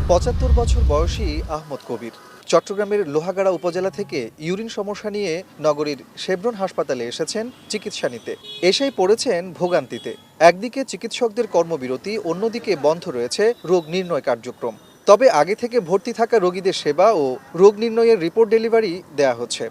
৭৫ বছর বয়সী আহমদ কবির চট্টগ্রামের লোহাগাড়া উপজেলা থেকে ইউরিন সমস্যা নিয়ে নগরীর শেভরন হাসপাতালে এসেছেন চিকিৎসা নিতে। এসেই পড়েছেন ভোগান্তিতে। একদিকে চিকিৎসকদের কর্মবিরতি, অন্যদিকে বন্ধ রয়েছে রোগ নির্ণয় কার্যক্রম। তবে আগে থেকে ভর্তি থাকা রোগীদের সেবা ও রোগ নির্ণয়ের রিপোর্ট ডেলিভারি দেয়া হচ্ছে।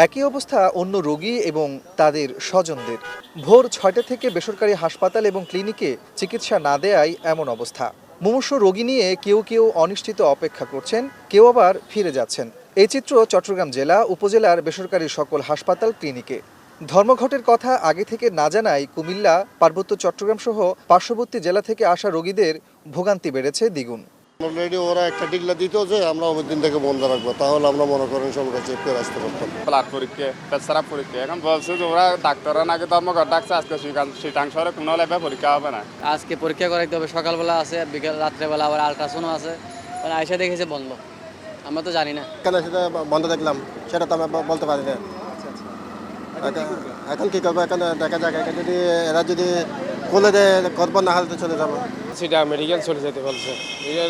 একই অবস্থা অন্য রোগী এবং তাদের স্বজনদের। ভোর ৬টা থেকে বেসরকারি হাসপাতাল এবং ক্লিনিকে চিকিৎসা না দেয়াই এমন অবস্থা। মুমূর্ষু রোগী নিয়ে কেউ কেউ অনিশ্চিত অপেক্ষা করছেন, কেউ আবার ফিরে যাচ্ছেন। এই চিত্র চট্টগ্রাম জেলা, উপজেলার বেসরকারি সকল হাসপাতাল, ক্লিনিকে। ধর্মঘটের কথা আগে থেকে না জানায় কুমিল্লা, পার্বত্য চট্টগ্রাম সহ পার্শ্ববর্তী জেলা থেকে আসা রোগীদের ভোগান্তি বেড়েছে দ্বিগুণ। অলরেডি ওরা একটা টিকলা দিত যে আমরা ওই দিন থেকে বন্ধ রাখবো, তাহলে আমরা মনে করেন সবটা চেক করে আসতে পারতাম। ব্লাড পরীক্ষা, পেশাব পরীক্ষা, এখন বলছে যে ওরা ডাক্তাররা নাকি ধর্মঘট ডাকছে, আজকে শীতাংশরে কোনো লেভে পরীক্ষা হবে না। আজকে পরীক্ষা করাইতে হবে, সকালবেলা আছে, বিকেল রাত্রেবেলা আবার আল্ট্রাসাউন্ড আছে। আয়সা দেখেছে বন্ধ, আমরা তো জানি না কেন সেটা বন্ধ দেখলাম, সেটা তো আমরা বলতে পারি না। এখন কি করবো, এখন দেখা যাক, যদি এরা যদি খুলে দেয় করবো, না হলে তো চলে যাবো। সেটা মেডিকেল চলে যেতে বলছে,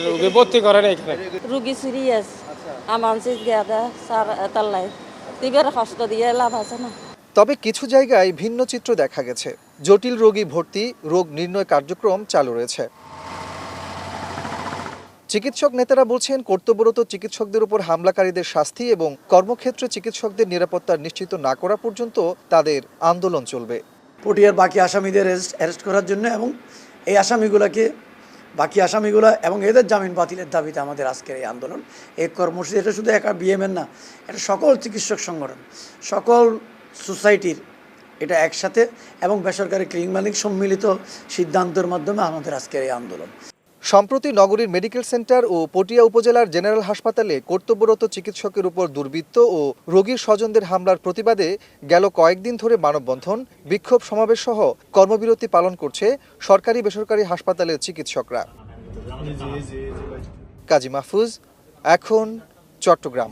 রোগী ভর্তি করে না এখানে। রোগী সিরিয়াস, আমার তাল্লাই তিবের কষ্ট দিয়ে লাভ আছে না। তবে কিছু জায়গায় ভিন্ন চিত্র দেখা গেছে। জটিল রোগী ভর্তি, রোগ নির্ণয় কার্যক্রম চালু রয়েছে। চিকিৎসক নেতারা বলছেন, কর্তব্যরত চিকিৎসকদের উপর হামলাকারীদের শাস্তি এবং কর্মক্ষেত্রে চিকিৎসকদের নিরাপত্তা নিশ্চিত না করা পর্যন্ত তাদের আন্দোলন চলবে। পটিয়ার বাকি আসামিদের অ্যারেস্ট করার জন্য এবং এই বাকি আসামিগুলো এবং এদের জামিন বাতিলের দাবিতে আমাদের আজকের এই আন্দোলন, এই কর্মসূচি। এটা শুধু একা বিএমএর না, এটা সকল চিকিৎসক সংগঠন, সকল সোসাইটির এটা একসাথে এবং বেসরকারি ক্লিনিক মালিক সম্মিলিত সিদ্ধান্তের মাধ্যমে আমাদের আজকের এই আন্দোলন। সম্প্রতি নগরীর মেডিকেল সেন্টার ও পটিয়া উপজেলার জেনারেল হাসপাতালে কর্তব্যরত চিকিৎসকের উপর দুর্বৃত্ত ও রোগীর স্বজনদের হামলার প্রতিবাদে গেল কয়েকদিন ধরে মানববন্ধন, বিক্ষোভ সমাবেশ সহ কর্মবিরতি পালন করছে সরকারি বেসরকারি হাসপাতালের চিকিৎসকরা। কাজী মাহফুজ, এখন, চট্টগ্রাম।